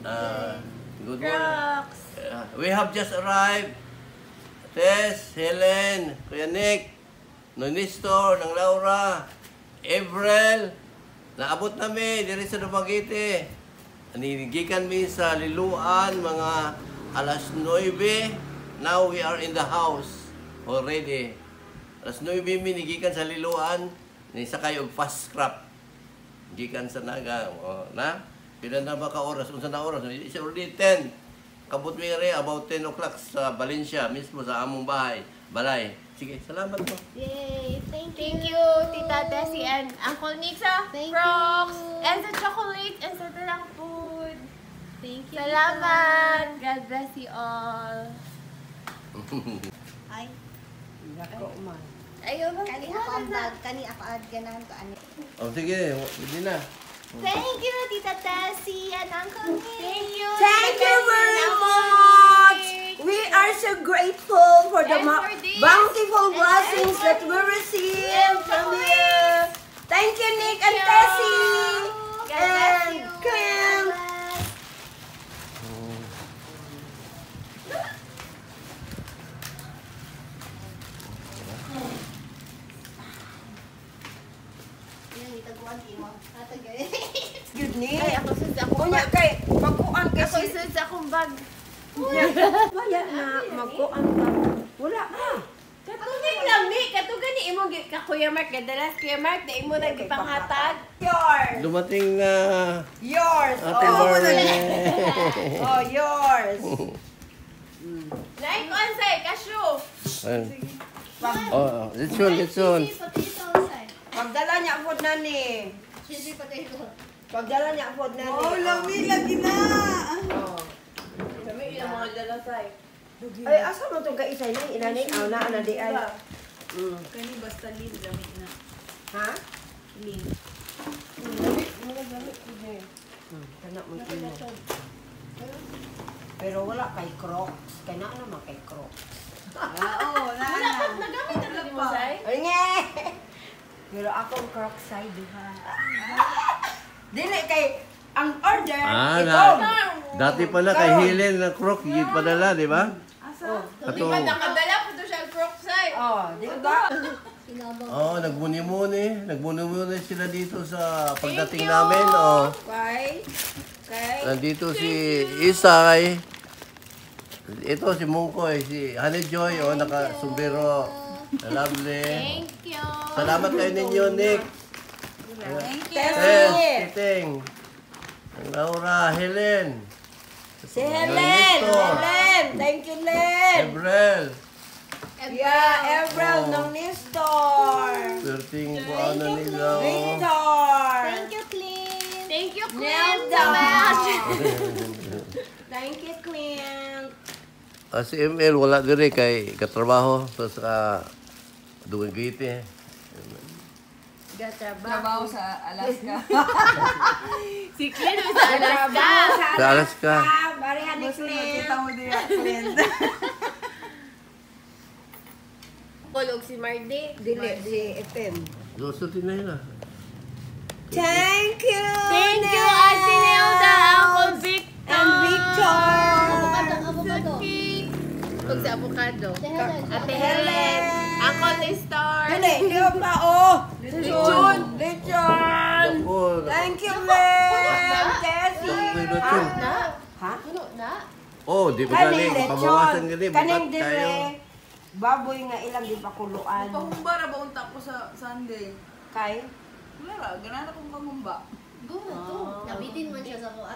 Good morning. Crocs! We have just arrived. Tess, Helen, Kuya Nick, Nestor, ng Laura, April. Naabot namin diri sa Dumaguete. Ninigikan mi sa Liluan mga alas 9. Now we are in the house already. Alas 9 mi nigikan sa Liluan. Nisakay og fast scrap. Gikan sa Naga. O, na? Pila na ba ka oras? Unsa na oras? It's already 10. Kabot mi rin about 10 o'clock sa Valencia, mismo sa among bahay. Balay. Sige, salamat po. Yay! Thank you! Thank you, Tita Tessie and Uncle Nick sa Thank Crocs you. and sa chocolate and sa dalang food. Thank you! Salamat! God bless you all. Ay, Dako man. Ayun, kani ako ang bag, kani ako ang ganahan ko. Ano? O sige, hindi na. Thank you, Tita Tessie and Uncle Nick! Thank you! Thank Tita you Tessie very and Uncle much. Nick. We are so grateful for the And for this. bountiful And blessings for that we this. receive And from for you. Thank you, Nick and you. Tessie. God bless And you. Kim. Yan, itaguan mo. Atagay. Good Nick. Ay, ako sus akong Kunya bag. kay pagkuan Ako kasi. sus akong bag. Wala na magkuan ka. Wala ka. Katugin lang ni, katugan ni imo ka Kuya Mark, gadalas Kuya Mark na imo nagipanghatag. Yours. Dumating na Yours. Ate Oh, Barney. oh, yours. Naik on say, kasyo. Oh, litson. Cheesy potato outside. Pagdala niya food na ni. Cheesy potato. Pagdala niya food na ni. Oh, lami lagi na. Oh. Kami ilang mga dalasay. Ay, asa mo itong kaisay na? Inanay, aw na, ana di ay. Kani basta lean lami na. Ha? Lean. Kana mo ito. Pero wala kay Crocs. Kana naman kay Crocs. Oo, na. Wala pa nagamit na lang mo say. Ay, nge! Pero akong Crocs ay duha. Dili kay, ang order, Ah, ito. Dati pala kay Helen na crook, yung padala, di ba? Oh, Di ba nakadala po to siya Crocs say. oh, di ba? Sinabaw. Oh, nagbuni-muni. Nagbuni-muni sila dito sa pagdating Thank you. namin. Oh. Kay, Nandito si Isay. Ito si Mungkoy, si Honey Joy, oh, naka-sumbero. Lovely. Thank you. Salamat kayo ninyo, Nick. Thank you. Tess, Tessie. Titing. Laura, Helen. Si Helen, Helen, thank you, Len. Ebrel. Yeah, Evrel ng Nestor. Perting po ano nila. Oh. Victor. Thank you, Clean. Thank you, Queen. Nelda. so much. Thank you, Clint. Si ML wala dire kay katrabaho sa Dumaguete. Trabaho sa Alaska. Si Clint sa Alaska. Sa Alaska. Barihan ni Gusto Clint. nakita mo din ang Clint. Kulog si Mardy. Dili, si FM. Gusto din na yun ah. Thank you. Thank you, Ate Nelda, Uncle Victor. And Victor. Avocado. Huwag sa avocado. Si Helen. Ate Helen. Uncle Nestor. Dili, di pa oh. Lechon. Lechon. Ako, Thank you, Len. Tessie. may lechon. Ha? Puno na. Oh, di ba Kaning galing? Pabawasan lechon. gali. Kaning Bukat tayo. dire. Baboy nga ilang di pa kuluan. Pahumbara ba unta ko sa Sunday? Kay? Wala ra, ganana kong pangumba. Go na to. Nabitin man siya sa kuha.